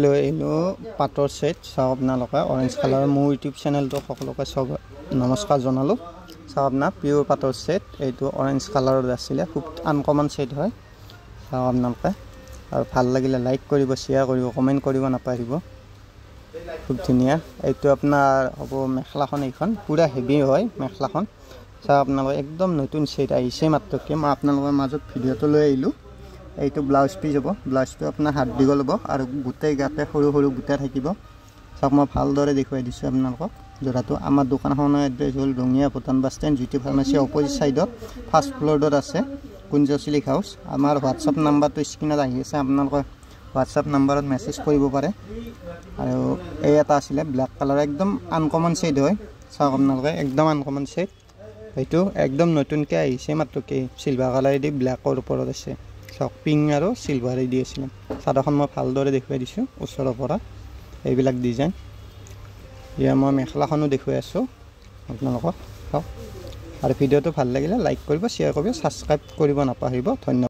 লৈ আহিলোঁ পাটৰ ছেট চাওক আপোনালোকে অৰেঞ্জ কালাৰৰ মোৰ ইউটিউব চেনেলটো সকলোকে চব নমস্কাৰ জনালোঁ। চাওক আপোনাৰ পিয়'ৰ পাটৰ ছেট এইটো অৰেঞ্জ কালাৰৰ আছিলে, খুব আনকমন ছেট হয়। চাওক আপোনালোকে আৰু ভাল লাগিলে লাইক কৰিব, শ্বেয়াৰ কৰিব, কমেণ্ট কৰিব নাপাহৰিব। খুব ধুনীয়া। এইটো আপোনাৰ হ'ব মেখেলাখন, এইখন পূৰা হেভি হয় মেখেলাখন। চাওক আপোনালোকে একদম নতুন ছেট আহিছে মাত্ৰকৈ। মই আপোনালোকৰ মাজত ভিডিঅ'টো লৈ আহিলোঁ। এইটো ব্লাউজ পিচ হ'ব, ব্লাউজ পিচ আপোনাৰ হাত দীঘল হ'ব আৰু গোটেই গাতে সৰু সৰু বুটা থাকিব। চাওক মই ভালদৰে দেখুৱাই দিছোঁ আপোনালোকক যোৰাটো। আমাৰ দোকানখনৰ এড্ৰেছ হ'ল ৰঙিয়া ভূটান বাছ ষ্টেণ্ড, জ্যোতি ফাৰ্মাচী অপ'জিট ছাইডত ফাৰ্ষ্ট ফ্ল'ৰত আছে কুঞ্জ চিল্ক হাউচ। আমাৰ হোৱাটছআপ নাম্বাৰটো স্ক্ৰীণত আহি আছে, আপোনালোকে হোৱাটছআপ নাম্বাৰত মেছেজ কৰিব পাৰে। আৰু এই এটা আছিলে ব্লেক কালাৰ, একদম আনকমন ছেট হয়। চাওক আপোনালোকে একদম আনকমন ছেট, এইটো একদম নতুনকৈ আহিছে মাত্ৰকৈ, চিলভাৰ কালাৰেদি ব্লেকৰ ওপৰত আছে। চাওক পিংক আৰু চিলভাৰে দি আছিলে। চাদৰখন মই ভালদৰে দেখুৱাই দিছোঁ ওচৰৰ পৰা, এইবিলাক ডিজাইন। এয়া মই মেখেলাখনো দেখুৱাই আছোঁ আপোনালোকক। চাওক আৰু ভিডিঅ'টো ভাল লাগিলে লাইক কৰিব, শ্বেয়াৰ কৰিব, ছাবস্ক্ৰাইব কৰিব নাপাহৰিব। ধন্যবাদ।